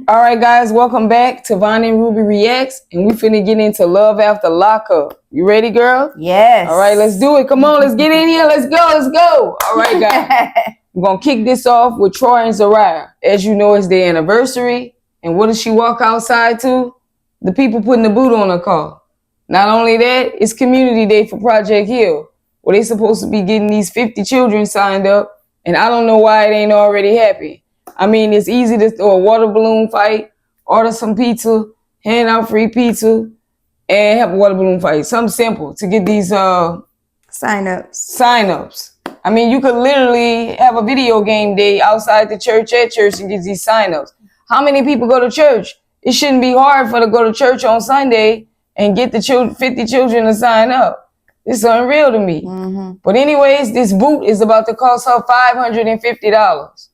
All right, guys, welcome back to Vaughn and Ruby Reacts, and we finna get into Love After Lockup. You ready, girl? Yes. All right, let's do it. Come on, let's get in here. Let's go. All right, guys. We're gonna kick this off with Troy and Zeruiah. As you know, it's their anniversary, and what does she walk outside to? The people putting the boot on her car. Not only that, it's community day for Project Hill, where they supposed to be getting these 50 children signed up, and I don't know why it ain't already happened. I mean, it's easy to throw a water balloon fight, order some pizza, hand out free pizza, and have a water balloon fight. Something simple to get these sign-ups. I mean, you could literally have a video game day outside the church at church and get these sign-ups. How many people go to church? It shouldn't be hard for to go to church on Sunday and get the 50 children to sign up. It's unreal to me. Mm-hmm. But anyways, this boot is about to cost her $550.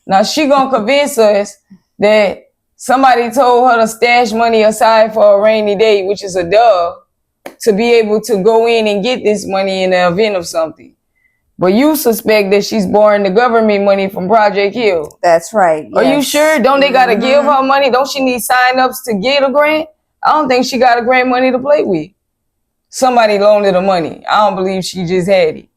Now, she gonna convince us that somebody told her to stash money aside for a rainy day, which is a dub, to be able to go in and get this money in the event of something. But you suspect that she's borrowing the government money from Project Hill. That's right. Yes. Are you sure? Don't they gotta give her money? Don't she need sign-ups to get a grant? I don't think she got a grant money to play with. Somebody loaned her the money. I don't believe she just had it.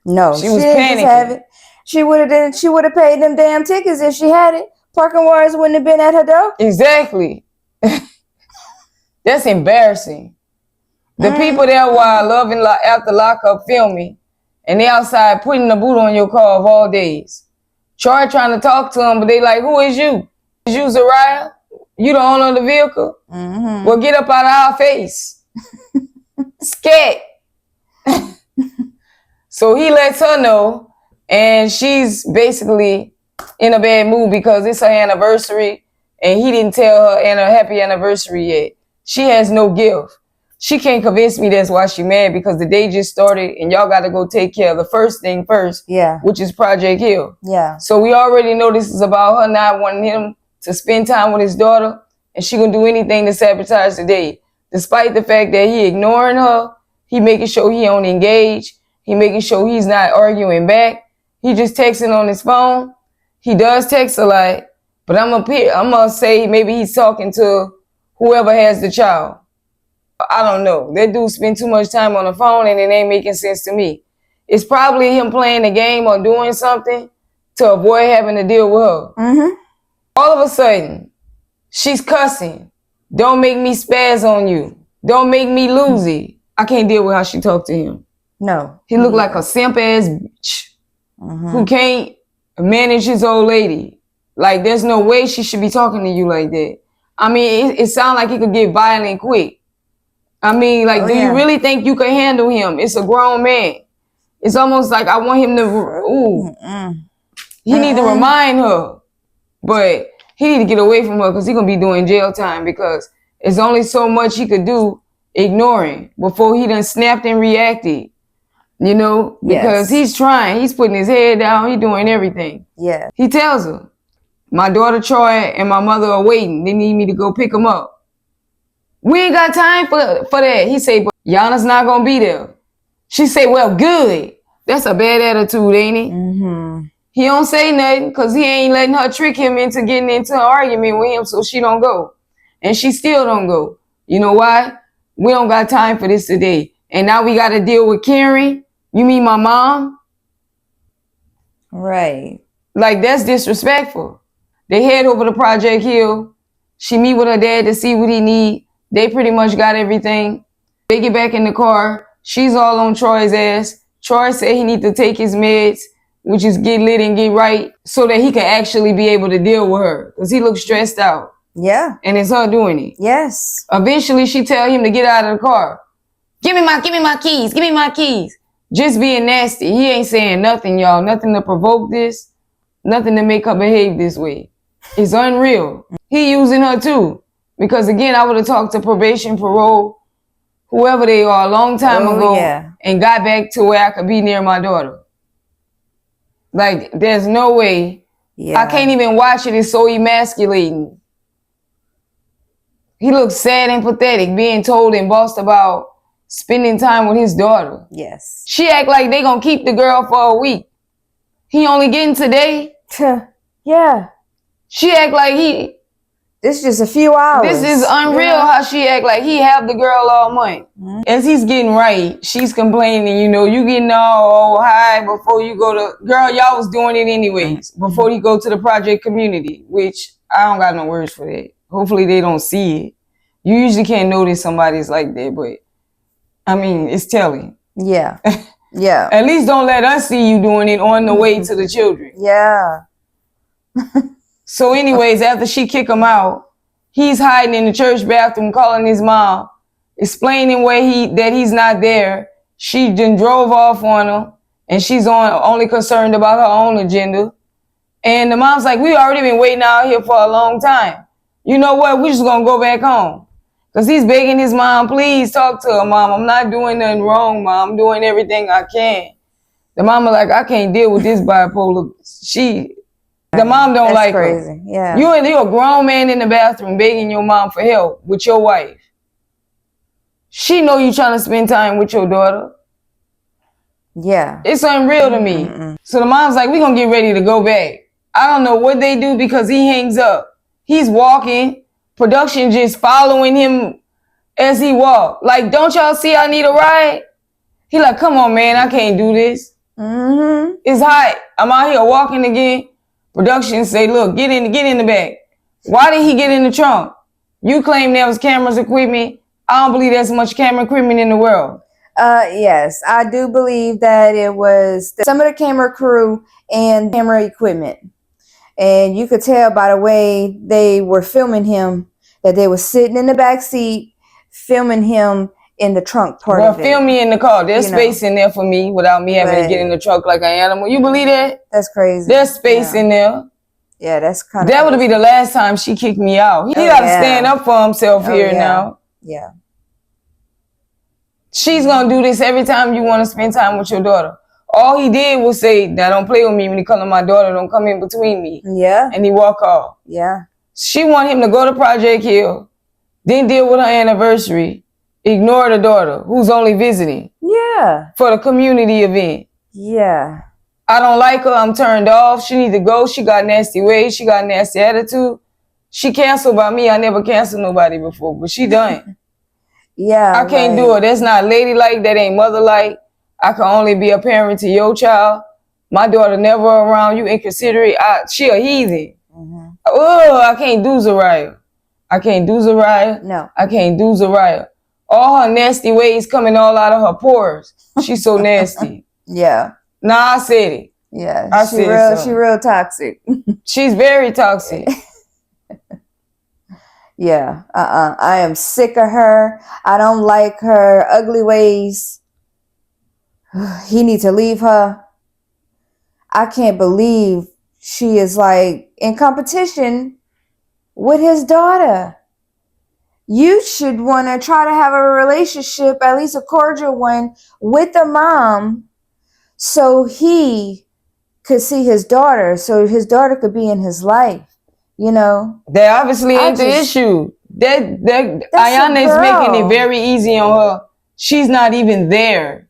No, she was panicking. She would have paid them damn tickets if she had it. Parking wires wouldn't have been at her door. Exactly. That's embarrassing. The people there while Loving After Lockup filming, and they outside putting the boot on your car of all days. Troy trying to talk to them, but they like, who is you? Is you Zeruiah? You the owner of the vehicle? Mm-hmm. Well, get up out of our face. Scat. So he lets her know. And she's basically in a bad mood because it's her anniversary and he didn't tell her a happy anniversary yet. She has no gift. She can't convince me that's why she's mad, because the day just started and y'all got to go take care of the first thing first, which is Project Hill. Yeah. So we already know this is about her not wanting him to spend time with his daughter, and she gonna do anything to sabotage the day. Despite the fact that he ignoring her, he making sure he don't engage, he making sure he's not arguing back. He just texting on his phone. He does text a lot, but I'm gonna say maybe he's talking to whoever has the child. I don't know. That dude spend too much time on the phone and it ain't making sense to me. It's probably him playing the game or doing something to avoid having to deal with her. Mm-hmm. All of a sudden, she's cussing. Don't make me spaz on you. Don't make me lose it. I can't deal with how she talked to him. No. He looked like a simp ass bitch. Mm-hmm. Who can't manage his old lady. Like, there's no way she should be talking to you like that. I mean, it sounds like he could get violent quick. I mean, like, do you really think you can handle him? It's a grown man. It's almost like I want him to, he need to remind her. But he need to get away from her because he's going to be doing jail time, because there's only so much he could do ignoring before he done snapped and reacted. You know, because he's trying. He's putting his head down. He's doing everything. Yeah. He tells her, my daughter Troy and my mother are waiting. They need me to go pick them up. We ain't got time for that. He say, but Yana's not going to be there. She say, well, good. That's a bad attitude, ain't it? Mm-hmm. He don't say nothing because he ain't letting her trick him into getting into an argument with him, so she don't go. And she still don't go. You know why? We don't got time for this today. And now we got to deal with Karen. You mean my mom? Right. Like, that's disrespectful. They head over to Project Hill. She meet with her dad to see what he need. They pretty much got everything. They get back in the car. She's all on Troy's ass. Troy said he need to take his meds, which is get lit and get right, so that he can actually be able to deal with her, because he looks stressed out. Yeah. And it's her doing it. Yes. Eventually, she tell him to get out of the car. Give me my keys. Give me my keys. Just being nasty. He ain't saying nothing, y'all. Nothing to provoke this. Nothing to make her behave this way. It's unreal. He using her too. Because again, I would have talked to probation, parole, whoever they are, a long time ago, and got back to where I could be near my daughter. Like, there's no way. Yeah. I can't even watch it. It's so emasculating. He looks sad and pathetic, being told and bossed about spending time with his daughter. Yes. She act like they gonna keep the girl for a week. He only getting today. Yeah. She act like this is just a few hours. This is unreal how she act like he have the girl all month. Mm-hmm. As he's getting right, she's complaining, you getting all high before you go to, girl, y'all was doing it anyways, before you go to the project community, which I don't got no words for that. Hopefully they don't see it. You usually can't notice somebody's like that, but I mean, it's telling. Yeah. Yeah. At least don't let us see you doing it on the way to the children. Yeah. So anyways, after she kick him out, he's hiding in the church bathroom, calling his mom, explaining that he's not there. She then drove off on him, and she's only concerned about her own agenda. And the mom's like, we already been waiting out here for a long time. You know what? We're just going to go back home. Because he's begging his mom, please talk to her, Mom. I'm not doing nothing wrong, Mom. I'm doing everything I can. The mama like, I can't deal with this bipolar. The mom don't like crazy. her. Yeah. You're a grown man in the bathroom begging your mom for help with your wife. She know you trying to spend time with your daughter. Yeah. It's unreal to me. Mm-mm. So the mom's like, we're going to get ready to go back. I don't know what they do because he hangs up. He's walking. Production just following him as he walk. Like, don't y'all see I need a ride? He like, come on, man. I can't do this. Mm-hmm. It's hot. I'm out here walking again. Production say, look, get in the back. Why did he get in the trunk? You claim there was cameras equipment. I don't believe there's much camera equipment in the world. Yes, I do believe that it was some of the camera crew and camera equipment. And you could tell by the way they were filming him that they were sitting in the back seat filming him in the trunk part of it. Film me in the car. There's space in there for me without me having to get in the truck like an animal. You believe that? That's crazy. There's space in there. Yeah, that's kind of... That would be the last time she kicked me out. He got to stand up for himself here now. Yeah. She's going to do this every time you want to spend time with your daughter. All he did was say, now don't play with me when he come to my daughter. Don't come in between me. Yeah. And he walk off. Yeah. She want him to go to Project Hill, then deal with her anniversary, ignore the daughter who's only visiting. Yeah. For the community event. Yeah. I don't like her. I'm turned off. She need to go. She got nasty ways. She got nasty attitude. She canceled by me. I never canceled nobody before, but she done. Yeah. I can't do it. That's not ladylike. That ain't motherlike. I can only be a parent to your child. My daughter never around you, inconsiderate. She a heathen. Mm-hmm. Oh, I can't do Zeruiah. I can't do Zeruiah. No. I can't do Zeruiah. All her nasty ways coming all out of her pores. She's so nasty. Yeah. Nah, I said it. Yeah. She real toxic. She's very toxic. Yeah. I am sick of her. I don't like her ugly ways. He needs to leave her. I can't believe she is like in competition with his daughter. You should want to try to have a relationship, at least a cordial one, with the mom so he could see his daughter, so his daughter could be in his life, That obviously ain't the issue. That Ayana is making it very easy on her. She's not even there.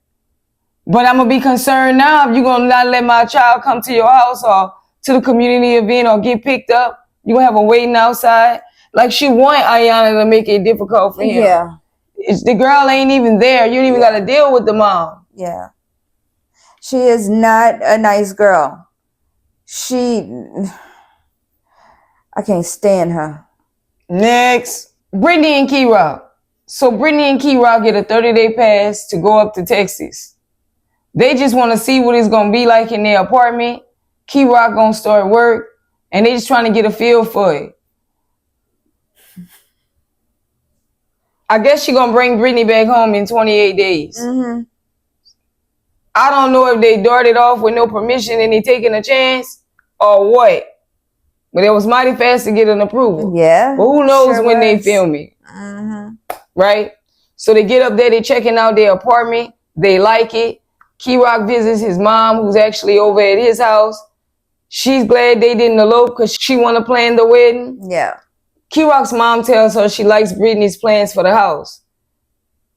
But I'm going to be concerned now if you're going to not let my child come to your house or to the community event or get picked up. You're going to have her waiting outside. Like she want Ayana to make it difficult for him. Yeah. The girl ain't even there. You don't even got to deal with the mom. Yeah. She is not a nice girl. I can't stand her. Next. Britney and Key-Rock. So Britney and Key-Rock get a 30-day pass to go up to Texas. They just want to see what it's going to be like in their apartment. Key-Rock going to start work. And they just trying to get a feel for it. I guess she going to bring Britney back home in 28 days. Mm-hmm. I don't know if they darted off with no permission and they taking a chance or what. But it was mighty fast to get an approval. Yeah. But who knows when they film it. Mm-hmm. Right? So they get up there, they checking out their apartment. They like it. Key-Rock visits his mom, who's actually over at his house. She's glad they didn't elope because she want to plan the wedding. Yeah. Key-Rock's mom tells her she likes Britney's plans for the house.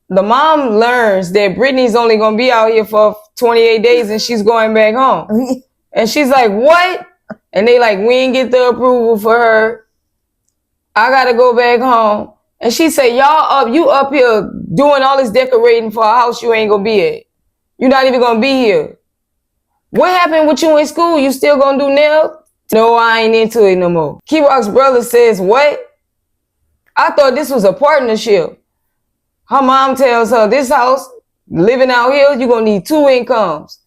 The mom learns that Britney's only going to be out here for 28 days and she's going back home. And she's like, what? And they like, we ain't get the approval for her. I gotta go back home. And she said, you up here doing all this decorating for a house you ain't gonna be at. You're not even gonna be here. What happened with you in school? You still gonna do nails? No, I ain't into it no more. Key Rock's brother says, what? I thought this was a partnership. Her mom tells her, this house, living out here, you're gonna need 2 incomes.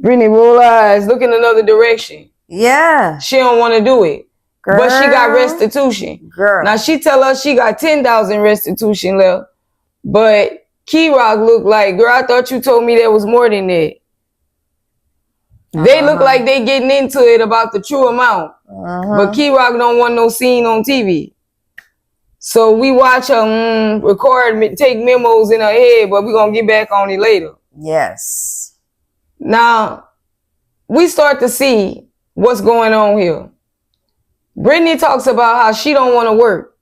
Britney roll eyes, look in another direction. Yeah. She don't want to do it. Girl. But she got restitution. Girl. Now she tell us she got 10,000 restitution left. But Key Rock look like, girl, I thought you told me there was more than that. They look like they getting into it about the true amount. But Key Rock don't want no scene on TV. So we watch her record, take memos in her head, but we're going to get back on it later. Yes. Now, we start to see what's going on here. Britney talks about how she don't want to work.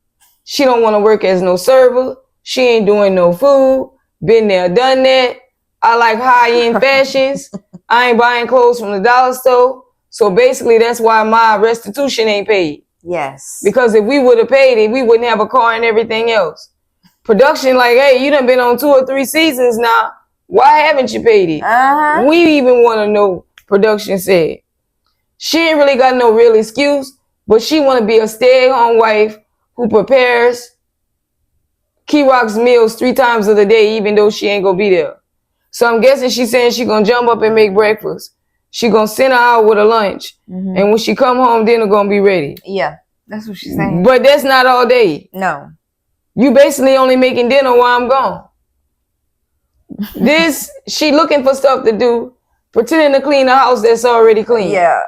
She don't want to work as no server. She ain't doing no food. Been there, done that. I like high-end fashions. I ain't buying clothes from the dollar store. So basically, that's why my restitution ain't paid. Yes. Because if we would have paid it, we wouldn't have a car and everything else. Production like, hey, you done been on 2 or 3 seasons now. Why haven't you paid it? We even want to know, production said. She ain't really got no real excuse, but she want to be a stay-at-home wife who prepares Key Rock's meals 3 times of the day, even though she ain't gonna be there. So I'm guessing she's saying she gonna jump up and make breakfast. She gonna send her out with a lunch. And when she come home, dinner gonna be ready. Yeah, that's what she's saying. But that's not all day. No. You basically only making dinner while I'm gone. She looking for stuff to do, pretending to clean a house that's already clean. Yeah.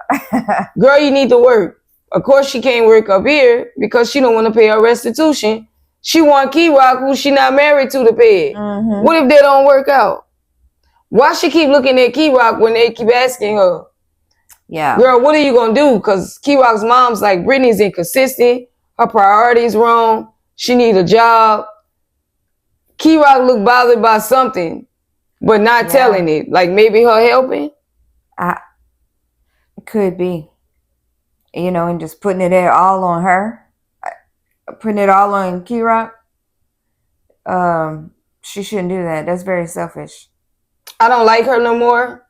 Girl, you need to work. Of course, she can't work up here because she don't want to pay her restitution. She want Key Rock, who she not married to pay it. What if they don't work out? Why she keep looking at Key Rock when they keep asking her? Yeah. Girl, what are you going to do? Because Key Rock's mom's like, Britney's inconsistent. Her priorities wrong. She need a job. Key Rock look bothered by something, but not telling it. Like maybe her helping? Could be. You know, and just putting it all on her. Putting it all on Key Rock. She shouldn't do that. That's very selfish. I don't like her no more.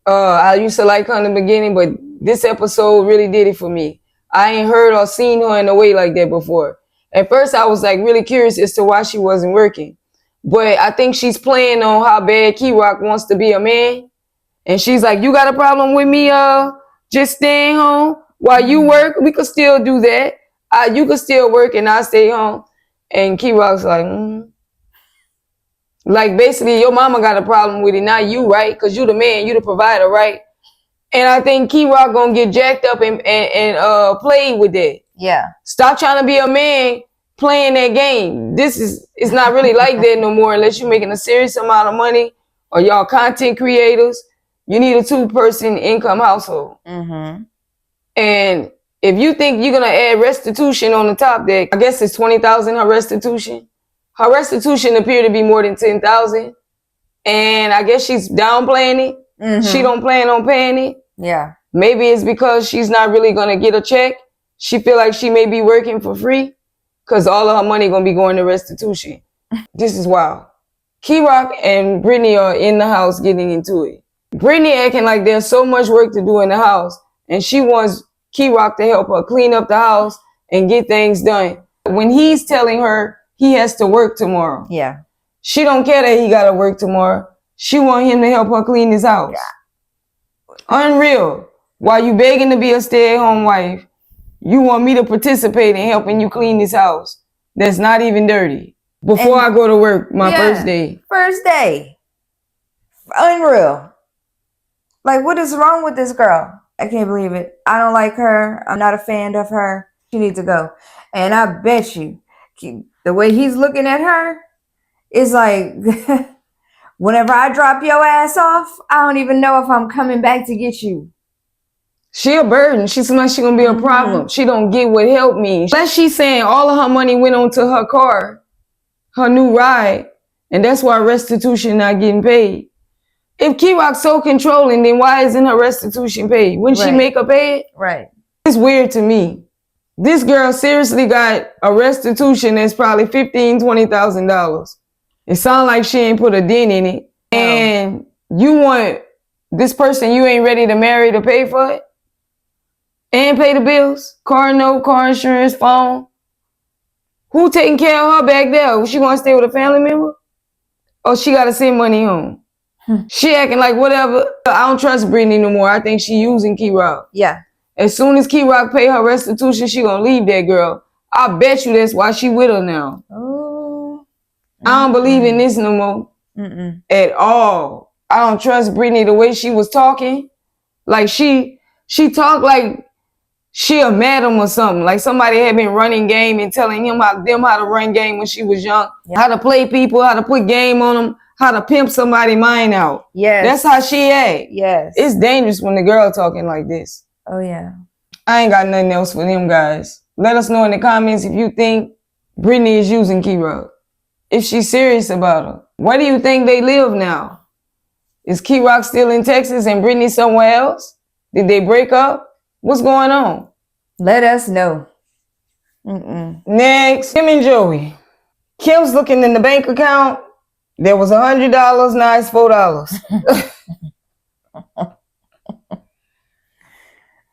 I used to like her in the beginning, but this episode really did it for me. I ain't heard or seen her in a way like that before. At first, I was like really curious as to why she wasn't working. But I think she's playing on how bad Key Rock wants to be a man. And she's like, you got a problem with me just staying home while you work? We could still do that. You could still work and I stay home. And Key Rock's like, Like basically your mama got a problem with it, not you, right? Because you the man, you the provider, right? And I think Key Rock gonna get jacked up and play with that. Yeah. Stop trying to be a man playing that game. It's not really like that no more unless you're making a serious amount of money or y'all content creators. You need a 2-person income household. And if you think you're gonna add restitution on the top there, I guess it's 20,000 her restitution. Her restitution appeared to be more than 10,000. And I guess she's downplaying it. She don't plan on paying it. Yeah. Maybe it's because she's not really going to get a check. She feel like she may be working for free because all of her money going to be going to restitution. This is wild. Key Rock and Britney are in the house getting into it. Britney acting like there's so much work to do in the house and she wants Key Rock to help her clean up the house and get things done. When he's telling her he has to work tomorrow. Yeah. She don't care that he got to work tomorrow. She want him to help her clean his house. Yeah. Unreal. While you begging to be a stay-at-home wife, you want me to participate in helping you clean this house that's not even dirty. Before I go to work, my first day. First day. Unreal. Like, what is wrong with this girl? I can't believe it. I don't like her. I'm not a fan of her. She needs to go. And I bet you, the way he's looking at her is like, whenever I drop your ass off, I don't even know if I'm coming back to get you. She a burden. She seems like she gonna be a problem. She don't get what help means. Unless she's saying all of her money went onto her car, her new ride, and that's why restitution not getting paid. If Key Rock's so controlling, then why isn't her restitution paid? Wouldn't she make her pay it? Right. It's weird to me. This girl seriously got a restitution that's probably $15,000, $20,000. It sounds like she ain't put a dent in it. No. And you want this person you ain't ready to marry to pay for it? And pay the bills? Car note, car insurance, phone? Who taking care of her back there? Was she gonna stay with a family member? Or she gotta send money home? She acting like whatever. I don't trust Britney no more. I think she using Key Rock. Yeah. As soon as Key Rock pay her restitution, she gonna leave that girl. I bet you that's why she with her now. Oh. I don't believe in this no more. At all. I don't trust Britney the way she was talking. Like she talked like she a madam or something. Like somebody had been running game and telling them how to run game when she was young. Yeah. How to play people, how to put game on them, how to pimp somebody's mind out. Yes. That's how she act. Yes. It's dangerous when the girl talking like this. Oh, yeah. I ain't got nothing else for them guys. Let us know in the comments if you think Britney is using Key Rock. If she's serious about her. Where do you think they live now? Is Key Rock still in Texas and Britney somewhere else? Did they break up? What's going on? Let us know. Next, Kim and Joey. Kim's looking in the bank account. There was $100. Now it's $4.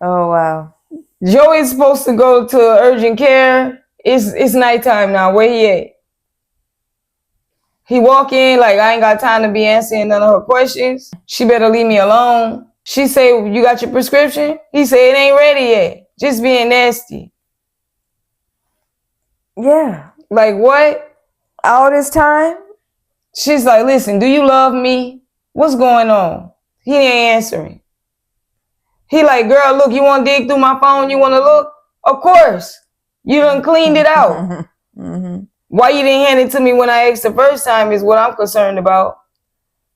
Oh, wow. Joey's supposed to go to urgent care. It's nighttime now. Where he at? He walk in like, I ain't got time to be answering none of her questions. She better leave me alone. She say, you got your prescription? He say, it ain't ready yet. Just being nasty. Yeah. Like what? All this time? She's like, listen, do you love me? What's going on? He ain't answering. He like, girl, look, you want to dig through my phone? You want to look? Of course. You done cleaned it out. Why you didn't hand it to me when I asked the first time is what I'm concerned about.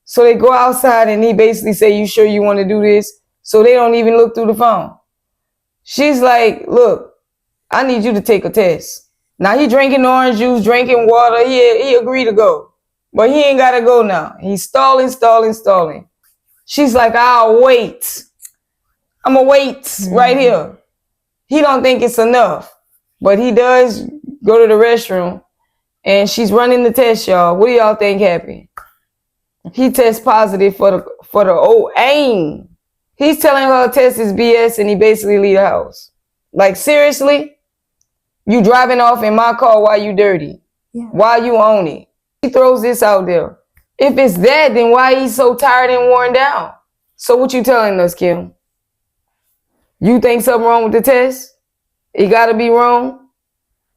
So they go outside and he basically say, you sure you want to do this? So they don't even look through the phone. She's like, look, I need you to take a test. Now he drinking orange juice, drinking water. He agreed to go. But he ain't got to go now. He's stalling. She's like, I'll wait. I'm going to wait right here. He don't think it's enough. But he does go to the restroom. And she's running the test, y'all. What do y'all think happened? He tests positive for the old AIM. He's telling her test is BS and he basically leave the house. Like, seriously? You driving off in my car while you dirty? Yeah. While you own it? He throws this out there. If it's that, then why he's so tired and worn down? So what you telling us, Kim? You think something wrong with the test? It gotta be wrong?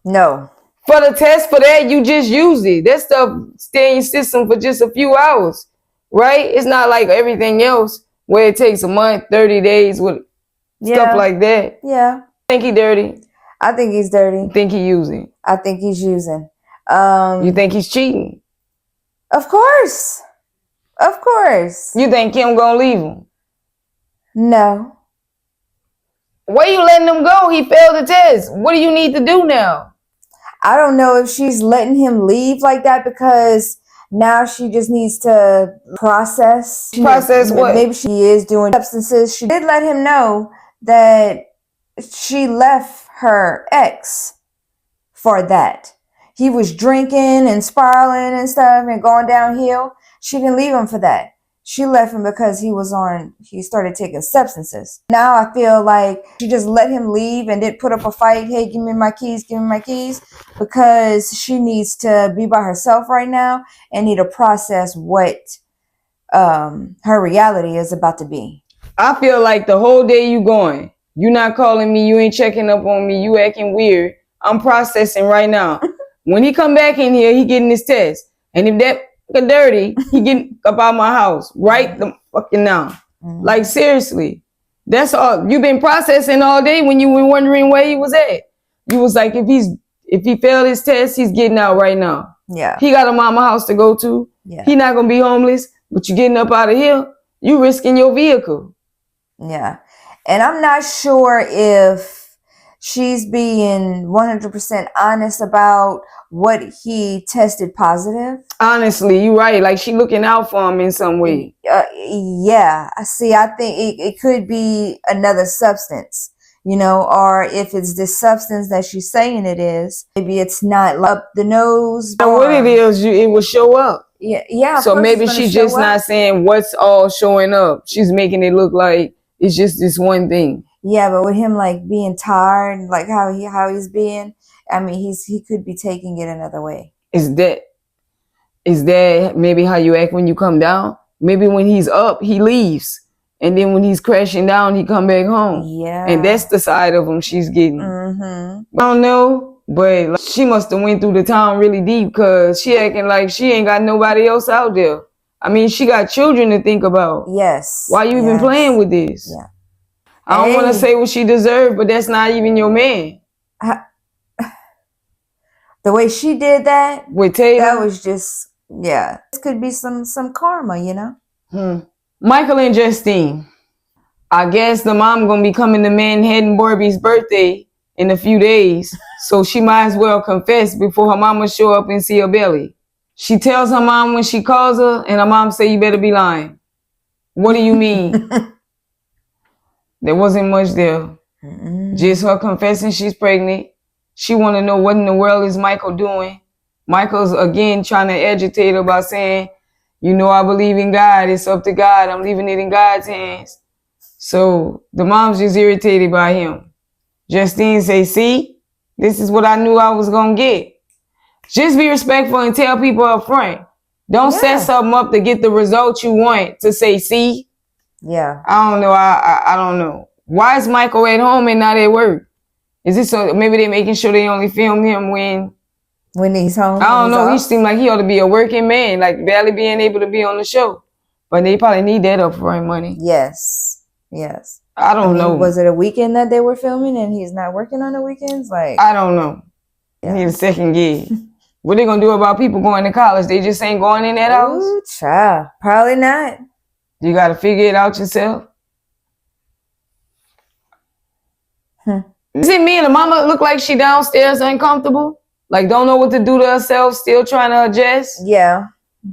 No. For the test, for that, you just use it. That stuff stay in your system for just a few hours, right? It's not like everything else where it takes a month, 30 days with stuff like that. Yeah. Think he dirty? I think he's dirty. Think he using? I think he's using. You think he's cheating? Of course. Of course. You think Kim gonna leave him? No. Where you letting him go? He failed the test. What do you need to do now? I don't know if she's letting him leave like that because now she just needs to process. Process what? Maybe she is doing substances. She did let him know that she left her ex for that. He was drinking and spiraling and stuff and going downhill. She didn't leave him for that. She left him because he started taking substances. Now I feel like she just let him leave and didn't put up a fight. Hey, give me my keys, because she needs to be by herself right now and need to process what her reality is about to be. I feel like the whole day you going, you not calling me, you ain't checking up on me, you acting weird. I'm processing right now. When he come back in here, he getting his test. And if that dirty, he getting up out my house right the fucking now. Like, seriously. That's all. You've been processing all day when you were wondering where he was at. You was like, if he failed his test, he's getting out right now. Yeah. He got a mama house to go to. Yeah. He not gonna be homeless, but you getting up out of here, you risking your vehicle. Yeah. And I'm not sure if she's being 100% honest about what he tested positive. Honestly, you're right. Like she looking out for him in some way. Yeah. See, I think it could be another substance, you know, or if it's this substance that she's saying it is, maybe it's not up the nose. And what it is, it will show up. Yeah. So maybe she's just not saying what's all showing up. She's making it look like it's just this one thing. Yeah, but with him like being tired, like how he's being, I mean, he could be taking it another way. Is that maybe how you act when you come down? Maybe when he's up, he leaves. And then when he's crashing down, he come back home. Yeah. And that's the side of him she's getting. Mm-hmm. I don't know, but like, she must have went through the town really deep because she acting like she ain't got nobody else out there. I mean, she got children to think about. Yes. Why you even playing with this? Yeah. I don't want to say what she deserved, but that's not even your man. The way she did that with Taylor, that was just, yeah. This could be some karma, you know. Michael and Justine. I guess the mom gonna be coming to Manhattan Barbie's birthday in a few days, so she might as well confess before her mama show up and see her belly. She tells her mom when she calls her, and her mom say, "You better be lying." What do you mean? There wasn't much there. Just her confessing she's pregnant. She want to know what in the world is Michael doing. Michael's again trying to agitate her by saying, "You know, I believe in God. It's up to God. I'm leaving it in God's hands." So the mom's just irritated by him. Justine say, "See, this is what I knew I was going to get." Just be respectful and tell people up front. Don't set something up to get the result you want to say, "See." Yeah. I don't know. I don't know. Why is Michael at home and not at work? Is it so maybe they're making sure they only film him when he's home? I don't know. He seemed like he ought to be a working man, like barely being able to be on the show. But they probably need that upfront money. Yes. I don't know. Was it a weekend that they were filming and he's not working on the weekends? Like, I don't know. Yeah. Need a second gig. What they gonna do about people going to college? They just ain't going in that house? Ooh, child. Probably not. You gotta figure it out yourself. Is it me and the mama look like she downstairs uncomfortable? Like don't know what to do to herself, still trying to adjust? Yeah.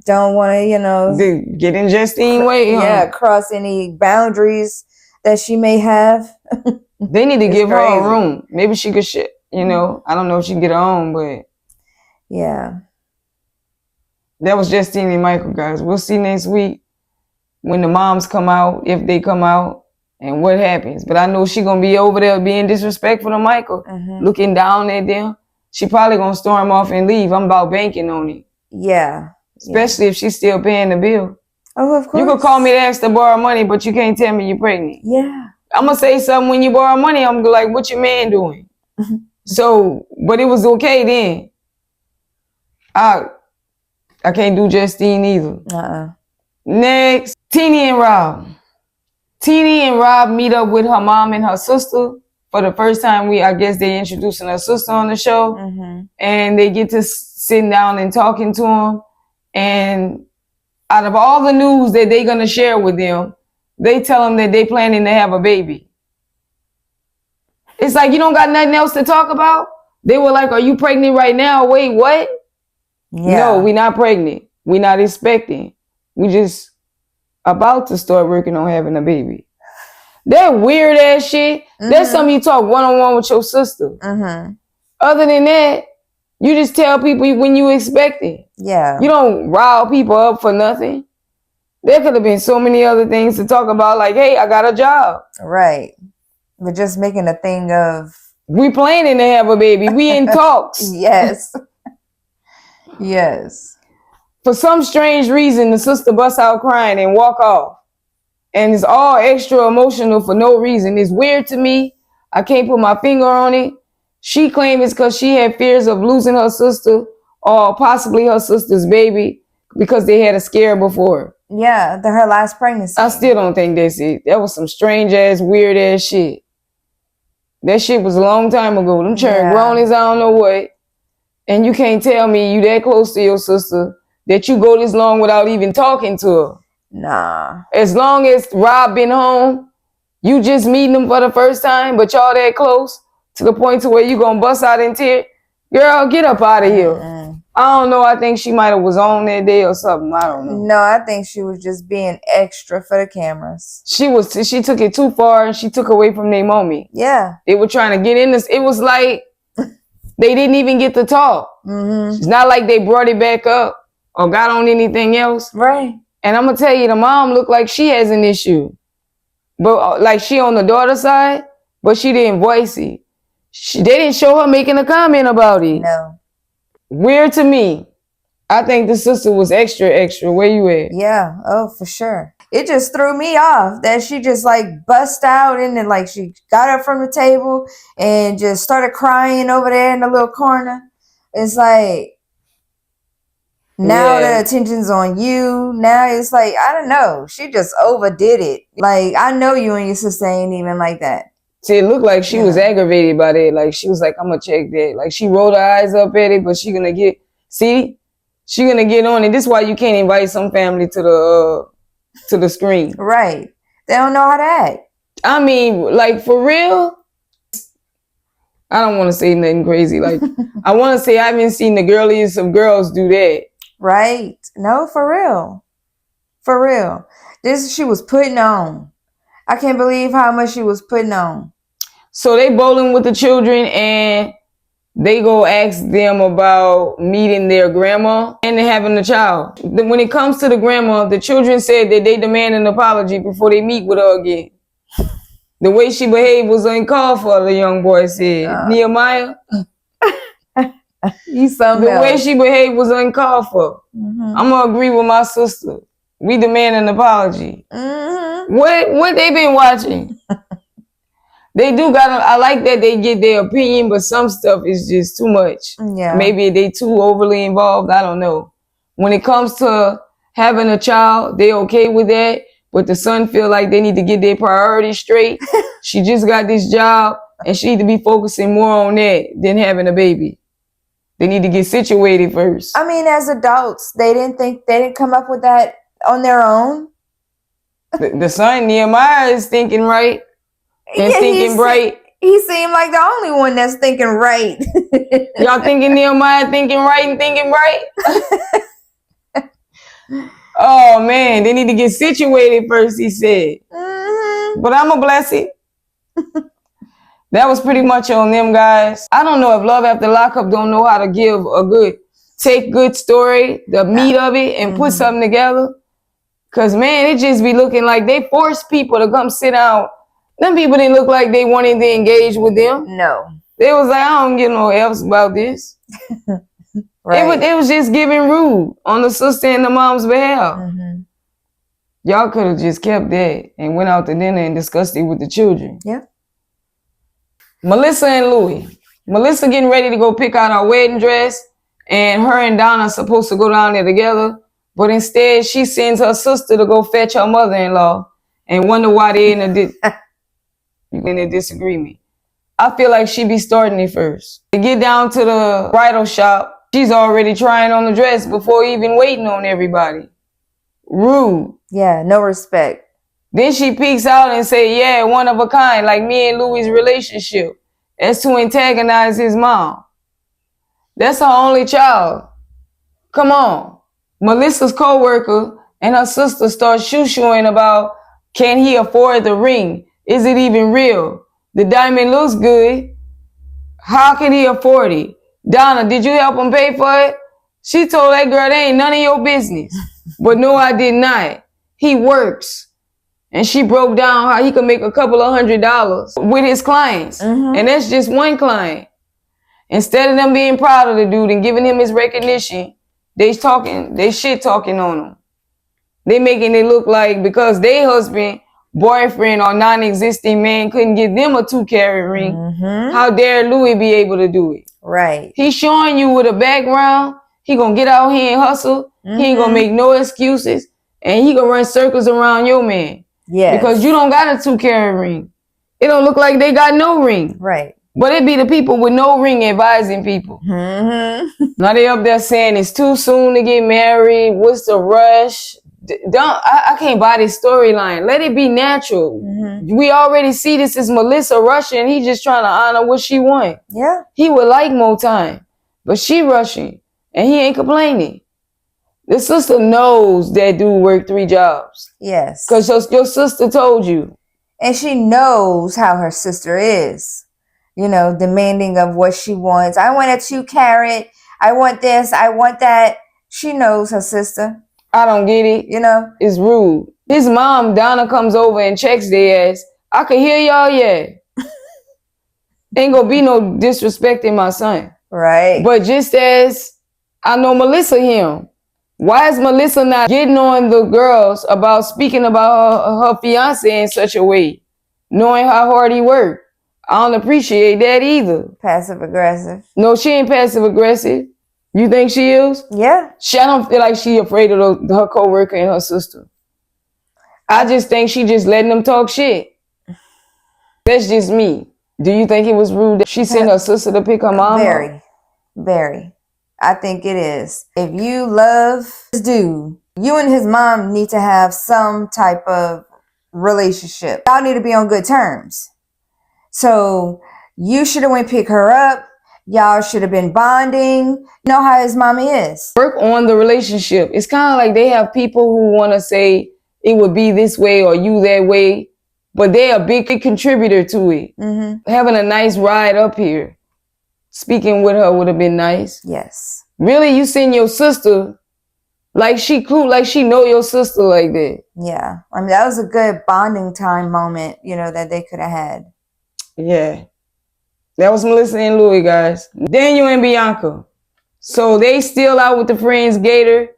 Don't want to, you know. Get in Justine way. Yeah, cross any boundaries that she may have. They need to give her a room. Maybe she could you know, I don't know if she can get her own, but. Yeah. That was Justine and Michael, guys. We'll see next week when the moms come out, if they come out, and what happens. But I know she gonna be over there being disrespectful to Michael, looking down at them. She probably gonna storm off and leave. I'm about banking on it. Yeah. Especially if she's still paying the bill. Oh, of course. You could call me to ask to borrow money, but you can't tell me you're pregnant. Yeah. I'm gonna say something when you borrow money. I'm gonna be like, "What your man doing?" So, but it was okay then. I can't do Justine either. Next, Tennie and Rob. Tennie and Rob meet up with her mom and her sister for the first time. I guess they introducing her sister on the show, and they get to sitting down and talking to them. And out of all the news that they're gonna share with them, they tell them that they planning to have a baby. It's like you don't got nothing else to talk about. They were like, "Are you pregnant right now?" Wait, what? Yeah. No, we not pregnant. We not expecting. We just about to start working on having a baby. That weird ass shit. That's something you talk one-on-one with your sister. Other than that, you just tell people when you expect it. Yeah. You don't rile people up for nothing. There could have been so many other things to talk about, like, "Hey, I got a job." Right. We're just making a thing of we planning to have a baby. We in talks. Yes. Yes. For some strange reason, the sister busts out crying and walk off. And it's all extra emotional for no reason. It's weird to me. I can't put my finger on it. She claims it's because she had fears of losing her sister or possibly her sister's baby because they had a scare before. Yeah, her last pregnancy. I still don't think that's it. That was some strange ass, weird ass shit. That shit was a long time ago. Them children grown as I don't know what. And you can't tell me you that close to your sister that you go this long without even talking to her. Nah. As long as Rob been home, you just meeting him for the first time, but y'all that close to the point to where you gonna bust out in tears. Girl, get up out of here. I don't know. I think she might have was on that day or something. I don't know. No, I think she was just being extra for the cameras. She took it too far and she took away from their mommy. Yeah. They were trying to get in this. It was like they didn't even get to talk. It's not like they brought it back up or got on anything else. Right. And I'm going to tell you, the mom looked like she has an issue. But like she on the daughter's side, but she didn't voice it. They didn't show her making a comment about it. No. Weird to me. I think the sister was extra. Where you at? Yeah. Oh, for sure. It just threw me off that she just like bust out and then like she got up from the table and just started crying over there in the little corner. It's like, now the attention's on you. Now it's like, I don't know. She just overdid it. Like, I know you and your sister ain't even like that. See, it looked like she was aggravated by that. Like, she was like, I'm going to check that. Like, she rolled her eyes up at it, but she going to get, she going to get on it. This is why you can't invite some family to the screen. Right. They don't know how to act. I mean, like, for real, I don't want to say nothing crazy. Like, I want to say I haven't seen the girliest of girls do that. Right. No, for real. For real. She was putting on. I can't believe how much she was putting on. So they bowling with the children and they go ask them about meeting their grandma and having a child. When it comes to the grandma, the children said that they demand an apology before they meet with her again. The way she behaved was uncalled for, the young boy said. Nehemiah? He's something else. The way she behaved was uncalled for. I'm going to agree with my sister. We demand an apology. What they been watching? They do I like that they get their opinion, but some stuff is just too much. Yeah. Maybe they too overly involved. I don't know. When it comes to having a child, they okay with that. But the son feel like they need to get their priorities straight. She just got this job and she need to be focusing more on that than having a baby. They need to get situated first. I mean, as adults, they didn't come up with that on their own. The son, Nehemiah, is thinking right and thinking bright. He seemed like the only one that's thinking right. Y'all thinking Nehemiah thinking right and thinking right? Oh, man, they need to get situated first, he said. But I'm going to bless it. That was pretty much on them, guys. I don't know if Love After Lockup don't know how to give take good story, the meat of it, and put something together. Because, man, it just be looking like they force people to come sit down. Them people didn't look like they wanted to engage with them. No. They was like, I don't get no else about this. Right. It was just giving rude on the sister and the mom's behalf. Y'all could have just kept that and went out to dinner and discussed it with the children. Yeah. Melissa and Louie. Melissa getting ready to go pick out her wedding dress, and her and Donna are supposed to go down there together. But instead, she sends her sister to go fetch her mother-in-law and wonder why they're in a disagreement. I feel like she be starting it first. To get down to the bridal shop, she's already trying on the dress before even waiting on everybody. Rude. Yeah, no respect. Then she peeks out and say, yeah, one of a kind, like me and Louie's relationship. That's to antagonize his mom. That's her only child. Come on. Melissa's co-worker and her sister start shoo-shooing about, can he afford the ring? Is it even real? The diamond looks good. How can he afford it? Donna, did you help him pay for it? She told that girl, that ain't none of your business. But no, I did not. He works. And she broke down how he could make a couple of $100s with his clients. And that's just one client. Instead of them being proud of the dude and giving him his recognition, they shit talking on him. They making it look like because their husband, boyfriend, or non-existing man couldn't give them a 2-carat ring, how dare Louie be able to do it? Right. He's showing you with a background. He gonna get out here and hustle. He ain't gonna make no excuses. And he gonna run circles around your man. Yeah. Because you don't got a 2-carat ring. It don't look like they got no ring. Right. But it be the people with no ring advising people. Now they up there saying it's too soon to get married. What's the rush? I can't buy this storyline. Let it be natural. Mm-hmm. We already see this is Melissa rushing. He just trying to honor what she want. Yeah. He would like more time, but she rushing, and he ain't complaining. The sister knows that dude work 3 jobs. Yes. Because your sister told you. And she knows how her sister is. You know, demanding of what she wants. I want a 2 carat. I want this. I want that. She knows her sister. I don't get it. You know? It's rude. His mom, Donna, comes over and checks their ass. I can hear y'all, yeah. Ain't gonna be no disrespecting my son. Right. But just as I know Melissa him, why is Melissa not getting on the girls about speaking about her fiance in such a way, knowing how hard he worked? I don't appreciate that either. Passive aggressive. No, she ain't passive aggressive. You think she is? Yeah. I don't feel like she afraid of her coworker and her sister. I just think she just letting them talk shit. That's just me. Do you think it was rude that she sent her sister to pick her mom Very. up? Very. I think it is. If you love this dude, you and his mom need to have some type of relationship. Y'all need to be on good terms. So you should have went pick her up. Y'all should have been bonding. You know how his mommy is. Work on the relationship. It's kind of like they have people who want to say it would be this way or you that way, but they're a big contributor to it. Mm-hmm. Having a nice ride up here, speaking with her would have been nice. Yes. Really, you send your sister like she cool, like she know your sister like that. Yeah. I mean, that was a good bonding time moment, you know, that they could have had. Yeah. That was Melissa and Louie, guys. Daniel and Bianca. So they still out with the friends Gator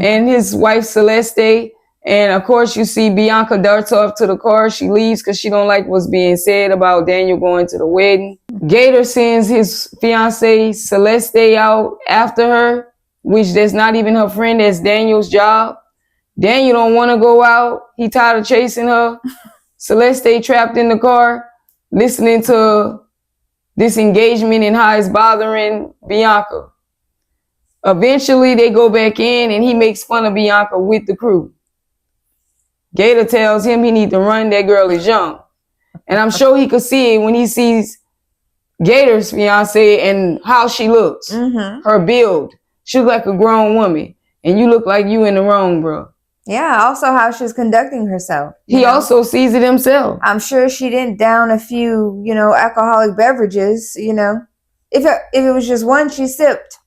and his wife Celeste. And of course you see Bianca darts off to the car. She leaves because she don't like what's being said about Daniel going to the wedding. Gator sends his fiance Celeste out after her, which that's not even her friend, that's Daniel's job. Daniel don't want to go out. He tired of chasing her. Celeste trapped in the car, listening to this engagement and how it's bothering Bianca. Eventually, they go back in and he makes fun of Bianca with the crew. Gator tells him he needs to run, that girl is young. And I'm sure he could see it when he sees Gator's fiance and how she looks. Mm-hmm. Her build. She looks like a grown woman. And you look like you in the wrong, bro. Yeah, also how she's conducting herself. He also sees it himself. I'm sure she didn't down a few, you know, alcoholic beverages, you know. If it was just one, she sipped.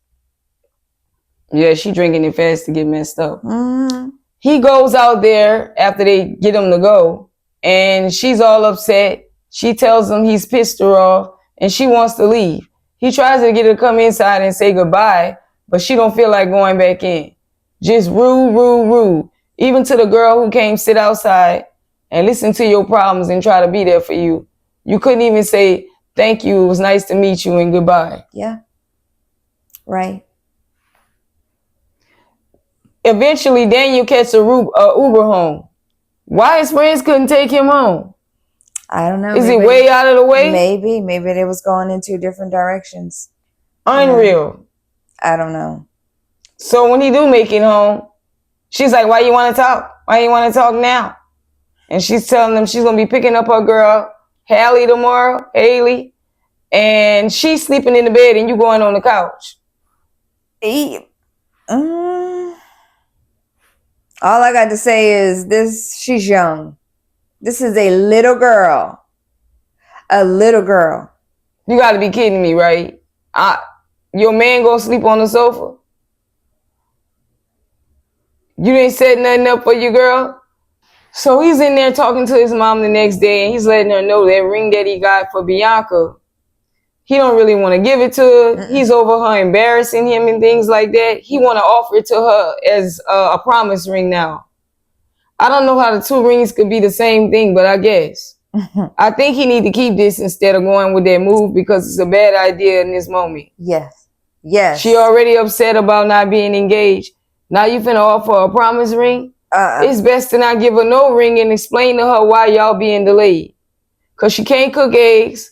Yeah, she drinking it fast to get messed up. Mm-hmm. He goes out there after they get him to go, and she's all upset. She tells him he's pissed her off, and she wants to leave. He tries to get her to come inside and say goodbye, but she don't feel like going back in. Just rude, rude, rude. Even to the girl who came sit outside and listen to your problems and try to be there for you. You couldn't even say, thank you, it was nice to meet you, and goodbye. Yeah. Right. Eventually, Daniel catches a Uber home. Why his friends couldn't take him home? I don't know. Is it way out of the way? Maybe they was going in 2 different directions. Unreal. I don't know. So when he do make it home, she's like, why you want to talk? Why you want to talk now? And she's telling them she's going to be picking up her girl, Haley, tomorrow, Haley. And she's sleeping in the bed and you going on the couch. All I got to say is she's young. This is a little girl. A little girl. You got to be kidding me, right? Your man go sleep on the sofa? You didn't set nothing up for your girl? So he's in there talking to his mom the next day, and he's letting her know that ring that he got for Bianca, he don't really want to give it to her. Mm-mm. He's over her embarrassing him and things like that. He want to offer it to her as a promise ring now. I don't know how the 2 rings could be the same thing, but I guess. I think he need to keep this instead of going with that move because it's a bad idea in this moment. Yes. Yes. She already upset about not being engaged. Now you finna offer a promise ring? It's best to not give her no ring and explain to her why y'all being delayed. Because she can't cook eggs.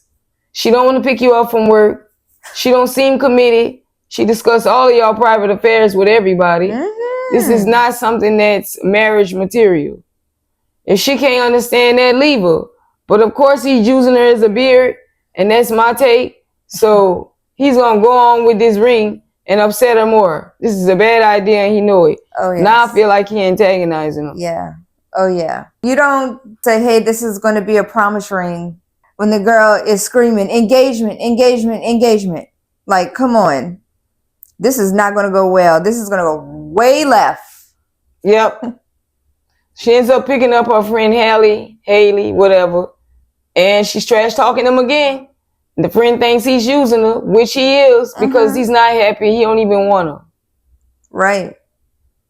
She don't want to pick you up from work. She don't seem committed. She discussed all of y'all private affairs with everybody. Mm-hmm. This is not something that's marriage material. If she can't understand that, leave her. But of course, he's using her as a beard, and that's my take. So he's gonna go on with this ring and upset her more. This is a bad idea, and he know it. Oh, yes. Now I feel like he antagonizing her. Yeah. Oh, yeah. You don't say, hey, this is going to be a promise ring when the girl is screaming, engagement, engagement, engagement. Like, come on. This is not going to go well. This is going to go way left. Yep. She ends up picking up her friend Haley, whatever, and she's trash talking him again. The friend thinks he's using her, which he is, because he's not happy. He don't even want her. Right.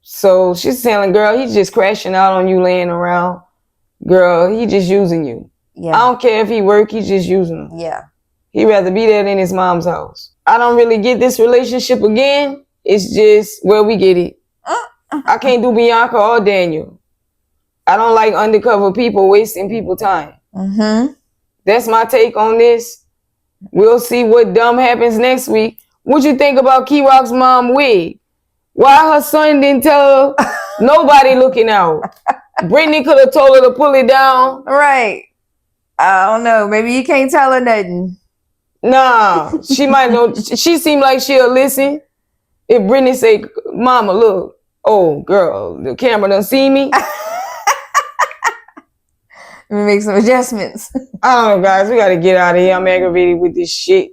So she's telling, girl, he's just crashing out on you laying around. Girl, he just using you. Yeah. I don't care if he work, he's just using her. Yeah. He'd rather be there than his mom's house. I don't really get this relationship again. It's just, well, we get it. I can't do Bianca or Daniel. I don't like undercover people wasting people's time. That's my take on this. We'll see what dumb happens next week. What you think about Key Rock's mom wig? Why her son didn't tell her? Nobody looking out. Britney could have told her to pull it down. Right. I don't know. Maybe you can't tell her nothing. Nah, she might know. She seemed like she'll listen. If Britney say, Mama, look. Oh, girl, the camera done see me. Let me make some adjustments. I don't know, guys. We got to get out of here. I'm aggravated with this shit.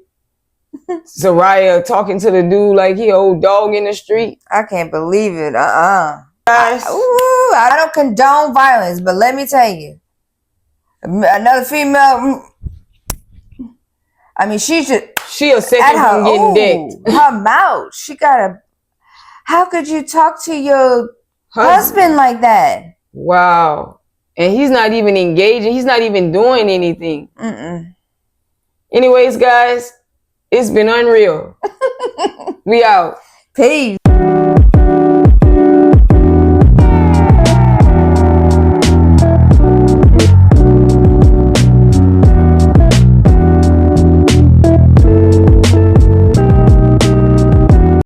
Zeruiah talking to the dude like he an old dog in the street. I can't believe it. Guys. I don't condone violence, but let me tell you. Another female... I mean, she a second from getting decked. Her mouth. She got a... How could you talk to your husband like that? Wow. And he's not even engaging. He's not even doing anything. Anyways, guys, it's been unreal. We out. Peace.